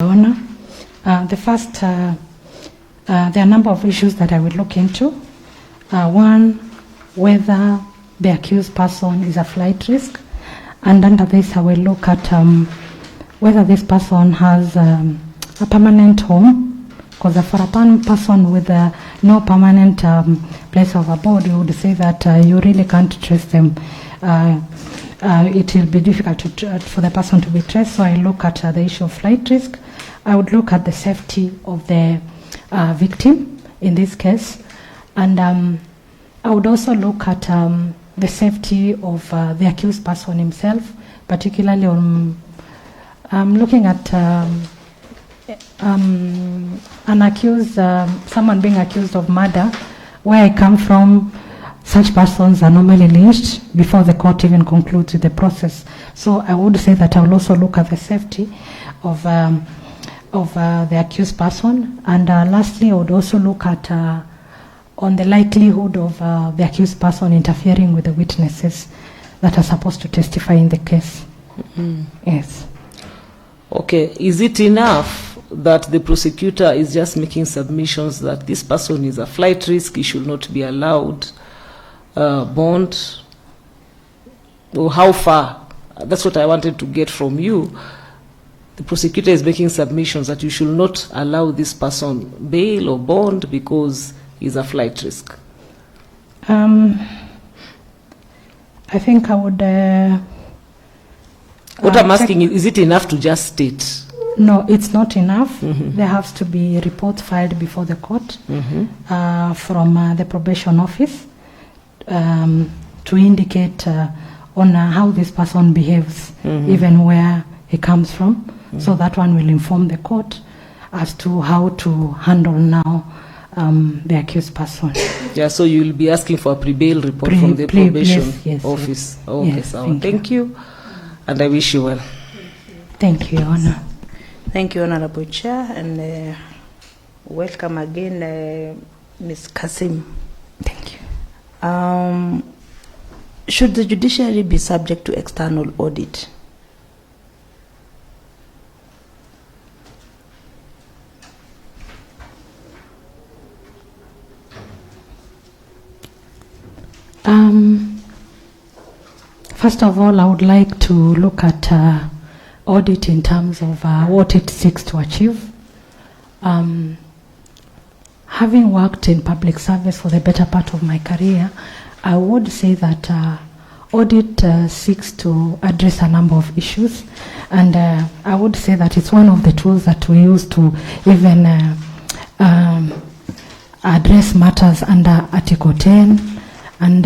Honor. The first, there are a number of issues that I will look into. One, whether the accused person is a flight risk, and under this I will look at whether this person has a permanent home, because for a person with no permanent place of abode, you would say that you really can't trace them. It will be difficult for the person to be traced, so I look at the issue of flight risk. I would look at the safety of the victim in this case, and I would also look at the safety of the accused person himself, particularly on looking at an accused, someone being accused of murder. Where I come from, such persons are normally lynched before the court even concludes with the process. So I would say that I will also look at the safety of the accused person, and lastly I would also look at on the likelihood of the accused person interfering with the witnesses that are supposed to testify in the case. Mm-hmm. Yes. Okay, is it enough that the prosecutor is just making submissions that this person is a flight risk, he should not be allowed bond, or how far? That's what I wanted to get from you. The prosecutor is making submissions that you should not allow this person bail or bond because he's a flight risk. I think I would... what I'm asking is it enough to just state? No, it's not enough. Mm-hmm. There has to be reports filed before the court mm-hmm. From the probation office to indicate on how this person behaves, mm-hmm. even where he comes from. Mm-hmm. So that one will inform the court as to how to handle now the accused person. Yeah, so you will be asking for a pre-bail report from the probation yes, office. Yes. Okay, yes, so thank you, and I wish you well. Thank you, Your Honor. Thank you, Honorable Chair, and welcome again, Ms. Kasim. Thank you. Should the judiciary be subject to external audit? First of all, I would like to look at audit in terms of what it seeks to achieve. Having worked in public service for the better part of my career, I would say that audit seeks to address a number of issues, and I would say that it's one of the tools that we use to even address matters under Article 10, and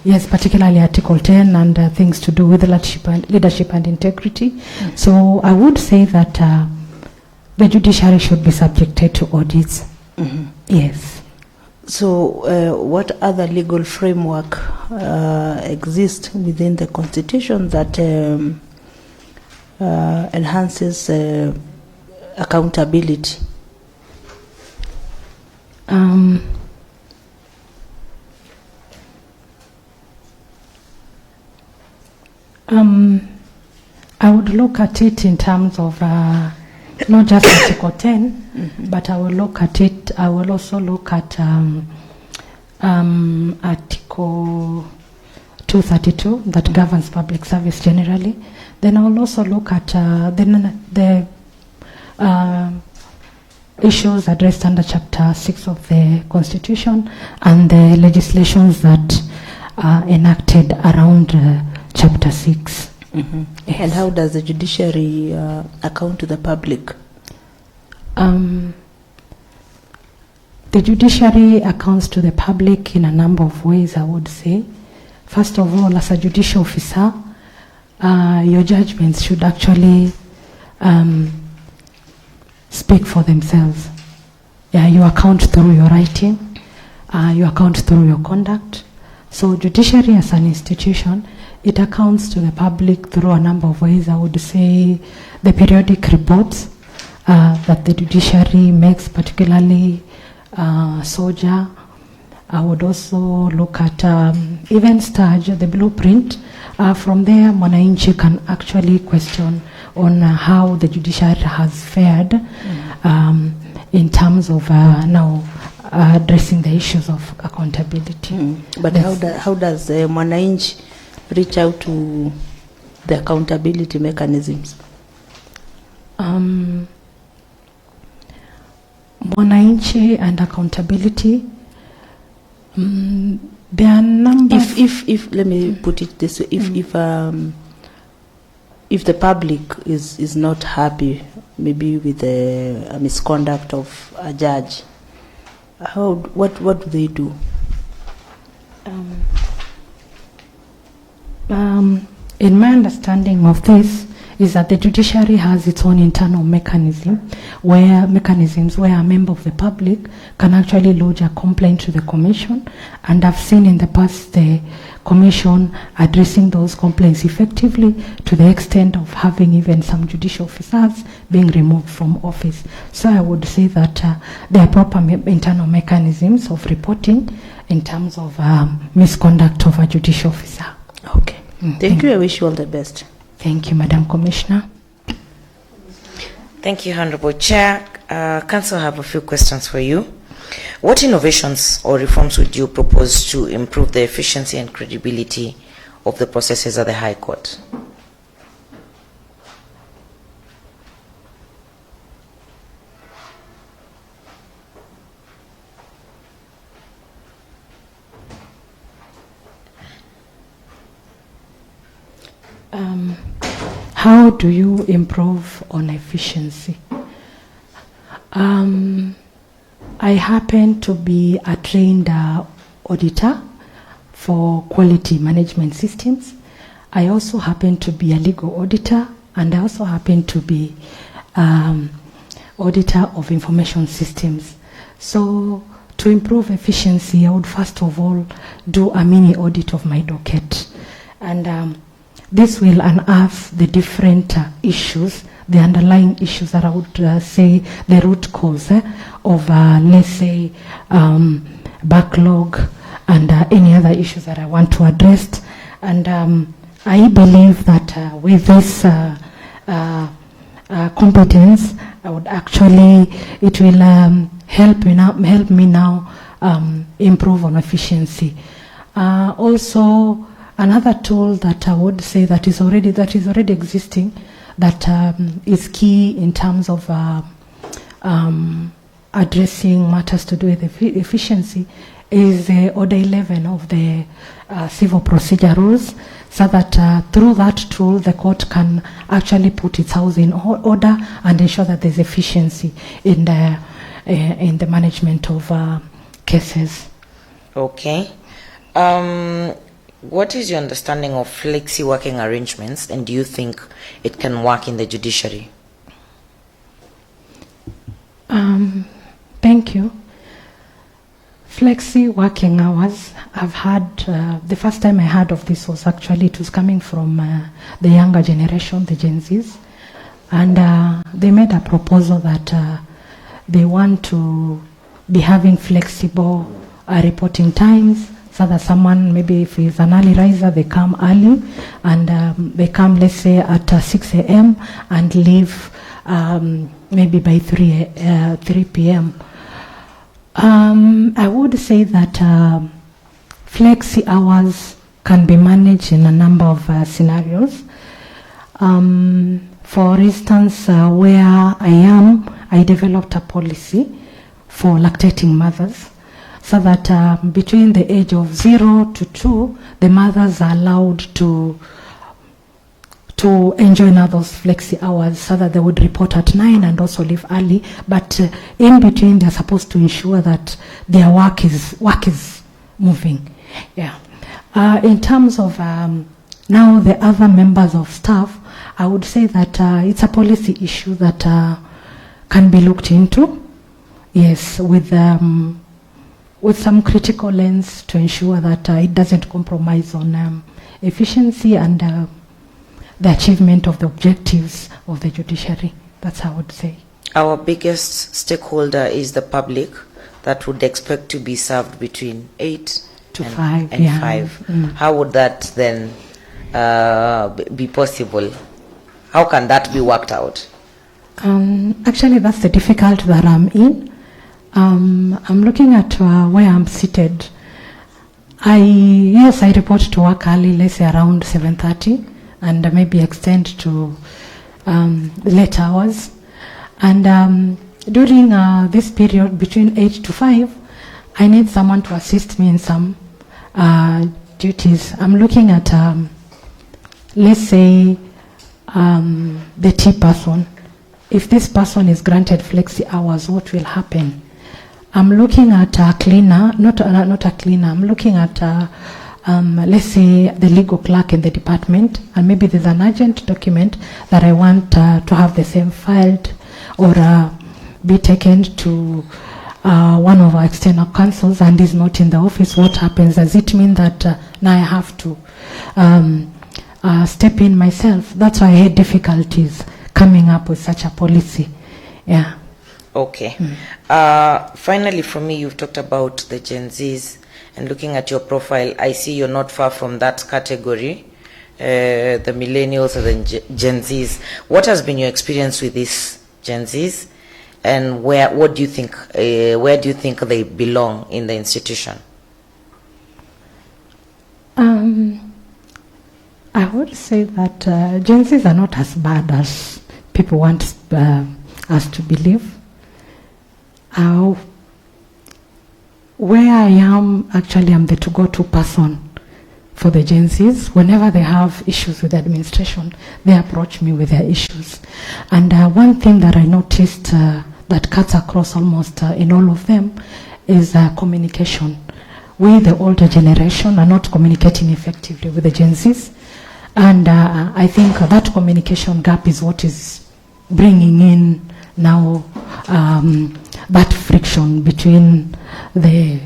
yes, particularly Article 10 and things to do with leadership and integrity. Mm-hmm. So I would say that the judiciary should be subjected to audits. Mm-hmm. Yes. So what other legal framework exists within the Constitution that enhances accountability? I would look at it in terms of not just Article 10, mm-hmm. but I will look at it. I will also look at Article 232 that governs public service generally. Then I will also look at the issues addressed under Chapter 6 of the Constitution and the legislations that are enacted around Chapter 6. Mm-hmm. Yes. And how does the judiciary account to the public? The judiciary accounts to the public in a number of ways, I would say. First of all, as a judicial officer, your judgments should actually speak for themselves. Yeah, you account through your writing, you account through your conduct. So judiciary as an institution, it accounts to the public through a number of ways. I would say the periodic reports that the judiciary makes, particularly SOJA. I would also look at even STAJ, the blueprint From there, mwananchi can actually question on how the judiciary has fared in terms of now addressing the issues of accountability. But how does mwananchi reach out to the accountability mechanisms? Mwananchi and accountability, there are numbers. If let me put it this way, if the public is not happy, maybe with the misconduct of a judge, what do they do? In my understanding of this is that the judiciary has its own internal mechanisms where a member of the public can actually lodge a complaint to the commission, and I've seen in the past the commission addressing those complaints effectively, to the extent of having even some judicial officers being removed from office. So I would say that there are proper internal mechanisms of reporting in terms of misconduct of a judicial officer. Okay. Thank you. I wish you all the best. Thank you, Madam Commissioner. Thank you, Honorable Chair. Council, I have a few questions for you. What innovations or reforms would you propose to improve the efficiency and credibility of the processes at the High Court? How do you improve on efficiency? I happen to be a trained auditor for quality management systems. I also happen to be a legal auditor, and I also happen to be auditor of information systems. So to improve efficiency, I would first of all do a mini audit of my docket, and this will unearth the different issues, the underlying issues that I would say the root cause of, let's say, backlog and any other issues that I want to address. And I believe that with this competence, I would actually, it will help me now improve on efficiency. Also, another tool that I would say that is already existing, that is key in terms of addressing matters to do with efficiency, is Order 11 of the civil procedure rules, so that through that tool the court can actually put its house in order and ensure that there's efficiency in the management of cases. Okay. What is your understanding of flexi working arrangements, and do you think it can work in the judiciary? Thank you. Flexi working hours, I've had, the first time I heard of this was actually, it was coming from the younger generation, the Gen Zs, and they made a proposal that they want to be having flexible reporting times, so that someone, maybe if he's an early riser, they come early, and they come, let's say, at 6 a.m. and leave maybe by 3 p.m. I would say that flexi hours can be managed in a number of scenarios. For instance, where I am, I developed a policy for lactating mothers, so that between the age of 0 to 2, the mothers are allowed to enjoy now those flexi hours, so that they would report at 9 and also leave early. But in between, they're supposed to ensure that their work is moving. Yeah. In terms of now the other members of staff, I would say that it's a policy issue that can be looked into. Yes, with some critical lens to ensure that it doesn't compromise on efficiency and the achievement of the objectives of the judiciary. That's how I would say. Our biggest stakeholder is the public, that would expect to be served between 8 to and 5. And yeah. 5. How would that then be possible? How can that be worked out? Actually, that's the difficult that I'm in. I'm looking at where I'm seated. I report to work early, let's say around 7:30, and maybe extend to late hours. And during this period between 8 to 5, I need someone to assist me in some duties. I'm looking at, let's say, the T person. If this person is granted flexi hours, what will happen? I'm looking at a cleaner, not a cleaner. I'm looking at, let's say, the legal clerk in the department, and maybe there's an urgent document that I want to have the same filed or be taken to one of our external counsels, and is not in the office. What happens? Does it mean that now I have to step in myself? That's why I had difficulties coming up with such a policy. Yeah. Okay. Finally, for me, you've talked about the Gen Zs, and looking at your profile, I see you're not far from that category, the millennials and the Gen Zs. What has been your experience with these Gen Zs, and where do you think they belong in the institution? I would say that Gen Zs are not as bad as people want us to believe. Where I am, actually, I'm the to-go-to person for the Gen Zs. Whenever they have issues with the administration, they approach me with their issues. And one thing that I noticed that cuts across almost in all of them is communication. We, the older generation, are not communicating effectively with the Gen Zs. And I think that communication gap is what is bringing in now that friction between the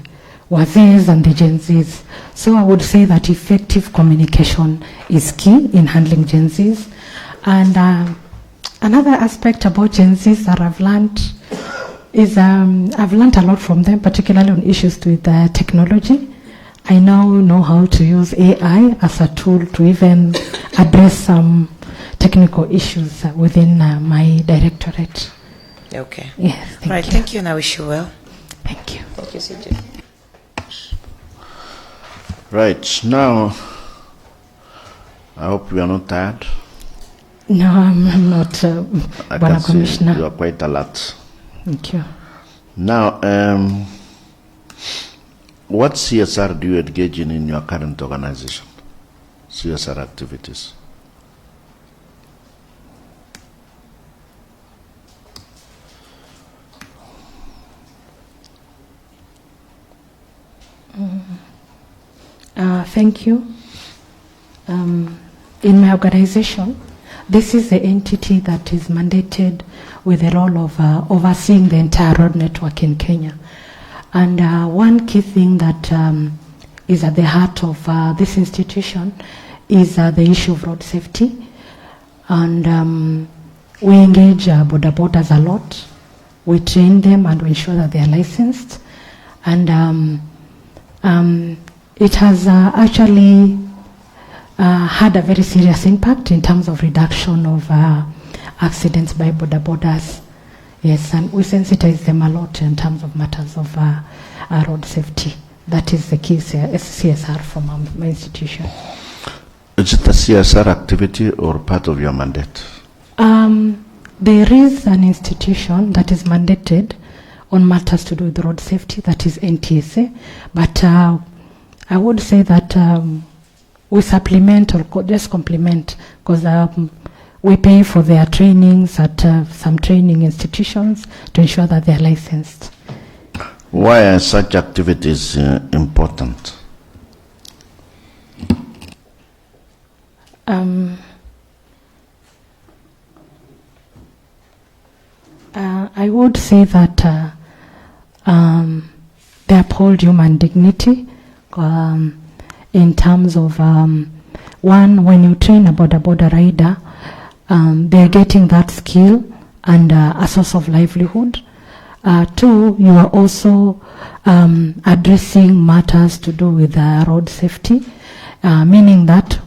Wazis and the Gen Zs. So I would say that effective communication is key in handling Gen Zs. And another aspect about Gen Zs that I've learned is I've learned a lot from them, particularly on issues with technology. I now know how to use AI as a tool to even address some technical issues within my directorate. Okay. Yes, thank you. Thank you, and I wish you well. Thank you. Thank you, CJ. Right, now, I hope you are not tired. No, I'm not, I Bwana can see Commissioner. you are quite alert. Thank you. Now, what CSR do you engage in your current organization? CSR activities? Thank you. In my organization, this is the entity that is mandated with the role of overseeing the entire road network in Kenya. And one key thing that is at the heart of this institution is the issue of road safety. And we engage border borders a lot. We train them and we ensure that they are licensed. And it has actually had a very serious impact in terms of reduction of accidents by border borders. Yes, and we sensitize them a lot in terms of matters of road safety. That is the key CSR from my institution. Is it a CSR activity or part of your mandate? There is an institution that is mandated on matters to do with road safety, that is NTSA, but I would say that we supplement or just complement, because we pay for their trainings at some training institutions to ensure that they are licensed. Why are such activities important? I would say that they uphold human dignity in terms of, one, when you train a border rider, they're getting that skill and a source of livelihood. Two, you are also addressing matters to do with road safety, meaning that